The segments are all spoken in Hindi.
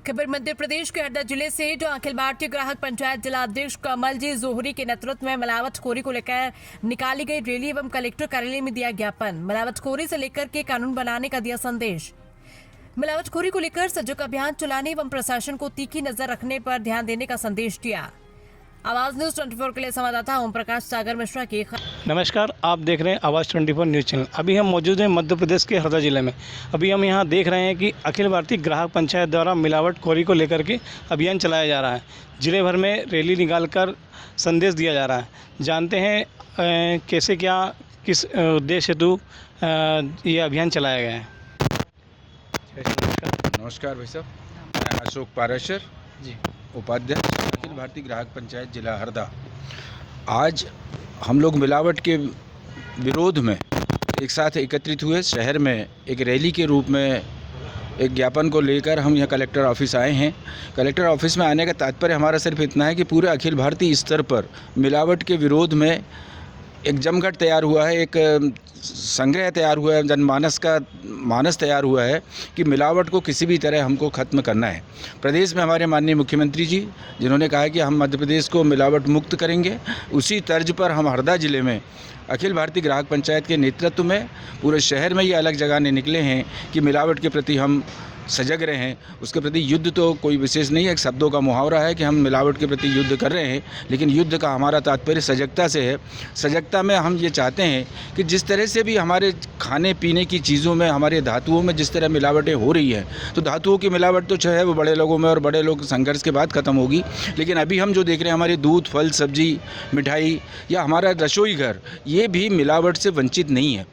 खबर मध्य प्रदेश के हरदा जिले से जो अखिल भारतीय ग्राहक पंचायत जिलाध्यक्ष कमलजी जोहरी के नेतृत्व में मिलावटखोरी को लेकर निकाली गई रैली एवं कलेक्टर कार्यालय में दिया ज्ञापन। मिलावटखोरी से लेकर के कानून बनाने का दिया संदेश। मिलावटखोरी को लेकर सजग अभियान चलाने एवं प्रशासन को तीखी नजर रखने पर ध्यान देने का संदेश दिया। आवाज न्यूज 24 के लिए संवाददाता ओम प्रकाश सागर मिश्रा की। नमस्कार, आप देख रहे हैं आवाज़ 24 न्यूज़ चैनल। अभी हम मौजूद हैं मध्य प्रदेश के हरदा जिले में। अभी हम यहाँ देख रहे हैं कि अखिल भारतीय ग्राहक पंचायत द्वारा मिलावटखोरी को लेकर के अभियान चलाया जा रहा है। जिले भर में रैली निकालकर संदेश दिया जा रहा है। जानते हैं कैसे क्या किस उद्देश्य हेतु ये अभियान चलाया गया है। नमस्कार भाई साहब, मैं अशोक पाराशर जी, उपाध्यक्ष अखिल भारतीय ग्राहक पंचायत जिला हरदा। आज हम लोग मिलावट के विरोध में एक साथ एकत्रित हुए। शहर में एक रैली के रूप में एक ज्ञापन को लेकर हम यहाँ कलेक्टर ऑफिस आए हैं। कलेक्टर ऑफिस में आने का तात्पर्य हमारा सिर्फ इतना है कि पूरे अखिल भारतीय स्तर पर मिलावट के विरोध में एक जमघट तैयार हुआ है, एक संग्रह तैयार हुआ है, जनमानस का मानस तैयार हुआ है कि मिलावट को किसी भी तरह हमको ख़त्म करना है। प्रदेश में हमारे माननीय मुख्यमंत्री जी जिन्होंने कहा है कि हम मध्य प्रदेश को मिलावट मुक्त करेंगे, उसी तर्ज पर हम हरदा ज़िले में अखिल भारतीय ग्राहक पंचायत के नेतृत्व में पूरे शहर में ये अलग जगाने निकले हैं कि मिलावट के प्रति हम सजग रहे हैं। उसके प्रति युद्ध तो कोई विशेष नहीं है, एक शब्दों का मुहावरा है कि हम मिलावट के प्रति युद्ध कर रहे हैं, लेकिन युद्ध का हमारा तात्पर्य सजगता से है। सजगता में हम ये चाहते हैं कि जिस तरह से भी हमारे खाने पीने की चीज़ों में, हमारे धातुओं में जिस तरह मिलावटें हो रही हैं, तो धातुओं की मिलावट तो है वो बड़े लोगों में और बड़े लोग संघर्ष के बाद ख़त्म होगी। लेकिन अभी हम जो देख रहे हैं हमारे दूध, फल, सब्जी, मिठाई या हमारा रसोई घर, ये भी मिलावट से वंचित नहीं है।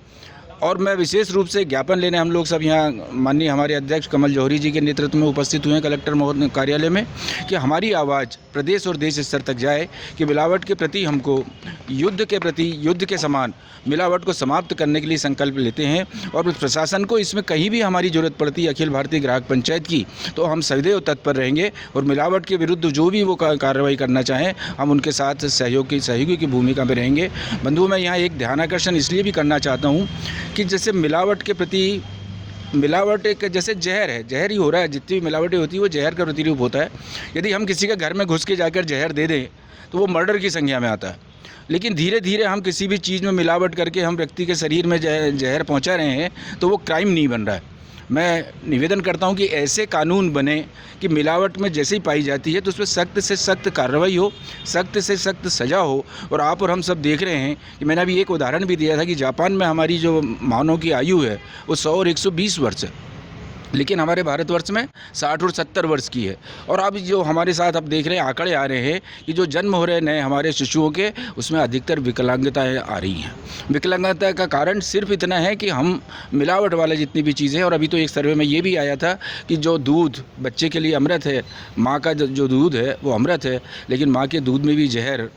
और मैं विशेष रूप से ज्ञापन लेने हम लोग सब यहाँ माननीय हमारे अध्यक्ष कमल जौहरी जी के नेतृत्व में उपस्थित हुए हैं कलेक्टर महोदय कार्यालय में, कि हमारी आवाज़ प्रदेश और देश स्तर तक जाए कि मिलावट के प्रति हमको युद्ध के समान मिलावट को समाप्त करने के लिए संकल्प लेते हैं। और प्रशासन को इसमें कहीं भी हमारी ज़रूरत पड़ती है अखिल भारतीय ग्राहक पंचायत की, तो हम सदैव तत्पर रहेंगे और मिलावट के विरुद्ध जो भी वो कार्रवाई करना चाहें हम उनके साथ सहयोगी की भूमिका में रहेंगे। बंधुओं, मैं यहाँ एक ध्यानाकर्षण इसलिए भी करना चाहता हूँ कि जैसे मिलावट के प्रति, मिलावट एक जैसे जहर है, जहर ही हो रहा है। जितनी भी मिलावटें होती है वो जहर का प्रतिरूप होता है। यदि हम किसी के घर में घुस के जाकर जहर दे दें तो वो मर्डर की संज्ञा में आता है। लेकिन धीरे धीरे हम किसी भी चीज़ में मिलावट करके हम व्यक्ति के शरीर में जहर पहुंचा रहे हैं तो वो क्राइम नहीं बन रहा है। मैं निवेदन करता हूं कि ऐसे कानून बने कि मिलावट में जैसे ही पाई जाती है तो उस पर सख्त से सख्त कार्रवाई हो, सख्त से सख्त सज़ा हो। और आप और हम सब देख रहे हैं कि मैंने अभी एक उदाहरण भी दिया था कि जापान में हमारी जो मानव की आयु है वो 100 और 120 वर्ष है, लेकिन हमारे भारतवर्ष में 60 और 70 वर्ष की है। और अब जो हमारे साथ अब देख रहे हैं आंकड़े आ रहे हैं कि जो जन्म हो रहे नए हमारे शिशुओं के, उसमें अधिकतर विकलांगताएं आ रही हैं। विकलांगता का कारण सिर्फ इतना है कि हम मिलावट वाले जितनी भी चीज़ें, और अभी तो एक सर्वे में ये भी आया था कि जो दूध बच्चे के लिए अमृत है, माँ का जो दूध है वो अमृत है, लेकिन माँ के दूध में भी जहर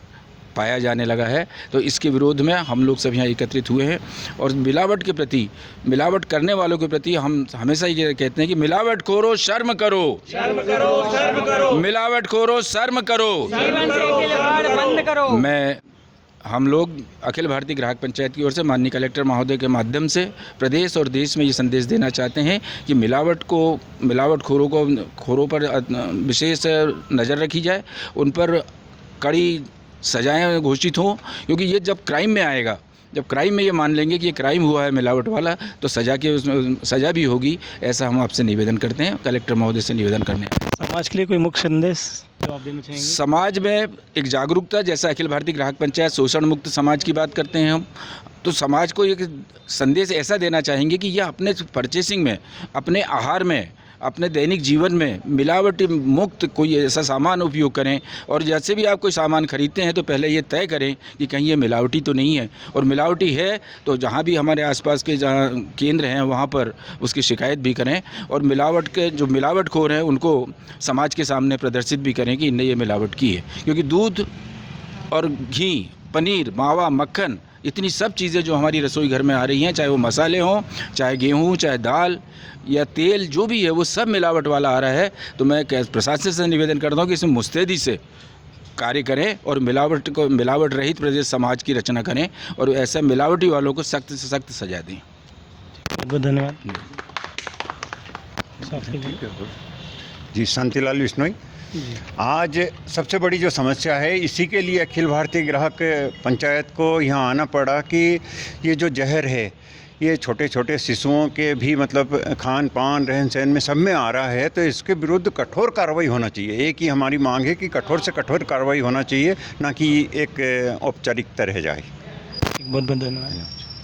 पाया जाने लगा है। तो इसके विरोध में हम लोग सब यहाँ एकत्रित हुए हैं। और मिलावट के प्रति, मिलावट करने वालों के प्रति हम हमेशा ये कहते हैं कि मिलावट खोरो शर्म करो, शर्म करो, शर्म करो, मिलावट खोरो शर्म करो, बंद करो। मैं हम लोग अखिल भारतीय ग्राहक पंचायत की ओर से माननीय कलेक्टर महोदय के माध्यम से प्रदेश और देश में ये संदेश देना चाहते हैं कि मिलावटखोरों पर विशेष नज़र रखी जाए, उन पर कड़ी सजाएं घोषित हों। क्योंकि ये जब क्राइम में आएगा, जब क्राइम में ये मान लेंगे कि ये क्राइम हुआ है मिलावट वाला, तो उसमें सज़ा भी होगी। ऐसा हम आपसे निवेदन करते हैं, कलेक्टर महोदय से निवेदन करने हैं। समाज के लिए कोई मुख्य संदेश जो आप देना चाहेंगे? समाज में एक जागरूकता, जैसा अखिल भारतीय ग्राहक पंचायत शोषण मुक्त समाज की बात करते हैं हम, तो समाज को एक संदेश ऐसा देना चाहेंगे कि यह अपने परचेसिंग में, अपने आहार में, अपने दैनिक जीवन में मिलावट मुक्त कोई ऐसा सामान उपयोग करें। और जैसे भी आप कोई सामान खरीदते हैं तो पहले ये तय करें कि कहीं ये मिलावटी तो नहीं है, और मिलावटी है तो जहाँ भी हमारे आसपास के जहाँ केंद्र हैं वहाँ पर उसकी शिकायत भी करें। और मिलावट के जो मिलावटखोर हैं उनको समाज के सामने प्रदर्शित भी करें कि इनने ये मिलावट की है। क्योंकि दूध और घी, पनीर, मावा, मक्खन, इतनी सब चीज़ें जो हमारी रसोई घर में आ रही हैं, चाहे वो मसाले हों, चाहे गेहूँ, चाहे दाल या तेल, जो भी है वो सब मिलावट वाला आ रहा है। तो मैं प्रशासन से निवेदन करता हूँ कि इसमें मुस्तैदी से कार्य करें और मिलावट रहित प्रदेश समाज की रचना करें और ऐसे मिलावटी वालों को सख्त से सख्त सजा दें। बहुत धन्यवाद। जी, शांतिलाल बिश्नोई। आज सबसे बड़ी जो समस्या है, इसी के लिए अखिल भारतीय ग्राहक पंचायत को यहाँ आना पड़ा कि ये जो जहर है ये छोटे छोटे शिशुओं के भी मतलब खान पान रहन सहन में सब में आ रहा है, तो इसके विरुद्ध कठोर कार्रवाई होना चाहिए। एक ही हमारी मांग है कि कठोर से कठोर कार्रवाई होना चाहिए, ना कि एक औपचारिकता रह जाए। बहुत बहुत धन्यवाद।